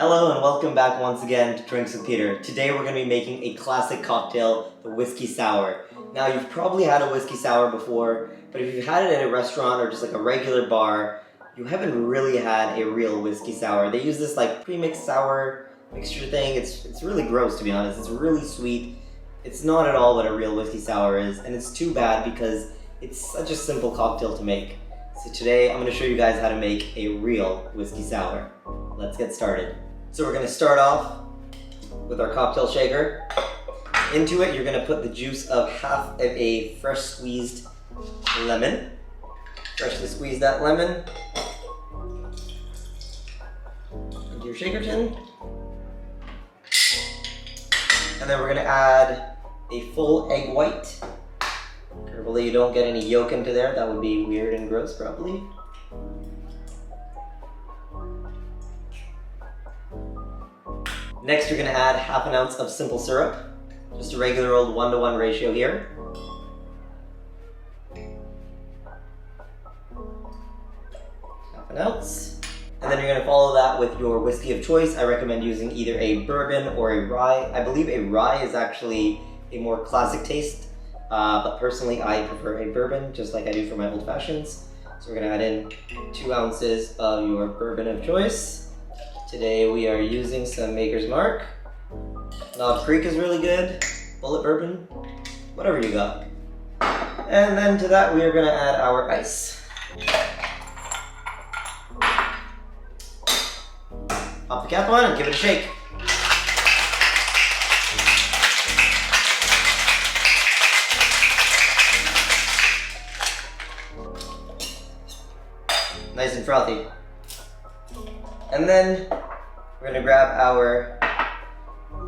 Hello and welcome back once again to Drinks with Peter. Today we're going to be making a classic cocktail, the whiskey sour. Now you've probably had a whiskey sour before, but if you've had it at a restaurant or just like a regular bar, you haven't really had a real whiskey sour. They use this like pre-mixed sour mixture thing. It's really gross, to be honest. It's really sweet. It's not at all what a real whiskey sour is, and it's too bad because it's such a simple cocktail to make. So today I'm going to show you guys how to make a real whiskey sour. Let's get started. So we're going to start off with our cocktail shaker. Into it you're going to put the juice of half of a fresh squeezed lemon. Freshly squeeze that lemon into your shaker tin. And then we're going to add a full egg white. Careful that you don't get any yolk into there. That would be weird and gross probably. Next, you're going to add half an ounce of simple syrup. Just a regular old 1-to-1 ratio here. Half an ounce. And then you're going to follow that with your whiskey of choice. I recommend using either a bourbon or a rye. I believe a rye is actually a more classic taste. But personally, I prefer a bourbon, just like I do for my old fashions. So we're going to add in 2 ounces of your bourbon of choice. Today we are using some Maker's Mark. Knob Creek is really good. Bullet Bourbon, whatever you got. And then to that we are going to add our ice. Pop the cap on and give it a shake. Nice and frothy. And then we're going to grab our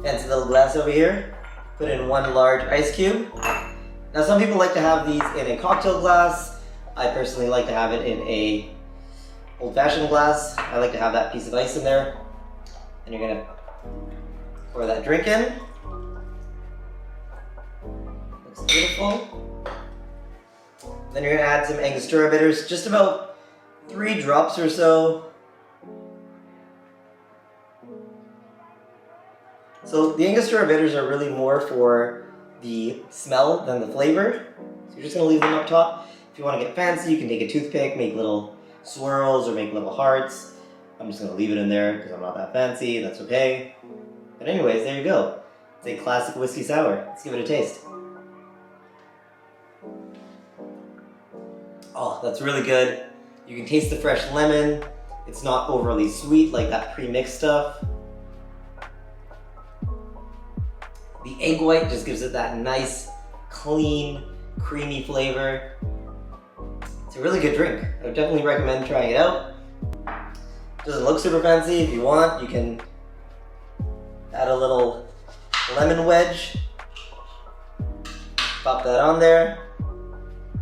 fancy little glass over here, put in 1 large ice cube. Now some people like to have these in a cocktail glass. I personally like to have it in a old-fashioned glass. I like to have that piece of ice in there. And you're going to pour that drink in. Looks beautiful. Then you're going to add some Angostura bitters, just about 3 drops or so. So the Angostura bitters are really more for the smell than the flavor. So you're just going to leave them up top. If you want to get fancy, you can take a toothpick, make little swirls or make little hearts. I'm just going to leave it in there because I'm not that fancy. That's okay. But anyways, there you go. It's a classic whiskey sour. Let's give it a taste. Oh, that's really good. You can taste the fresh lemon. It's not overly sweet like that pre-mixed stuff. The egg white just gives it that nice, clean, creamy flavor. It's a really good drink. I would definitely recommend trying it out. Doesn't look super fancy. If you want, you can add a little lemon wedge. Pop that on there.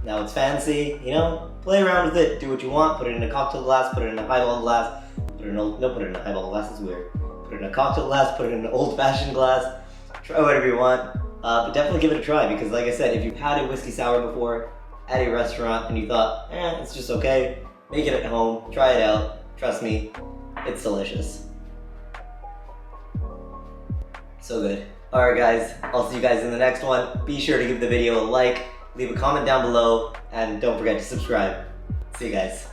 Now it's fancy, you know? Play around with it, do what you want. Put it in a cocktail glass, put it in a highball glass. Put it in a highball glass, it's weird. Put it in a cocktail glass, put it in an old-fashioned glass. Try whatever you want, but definitely give it a try because like I said, if you've had a whiskey sour before at a restaurant and you thought, it's just okay, make it at home, try it out, trust me, it's delicious. So good. Alright guys, I'll see you guys in the next one. Be sure to give the video a like, leave a comment down below, and don't forget to subscribe. See you guys.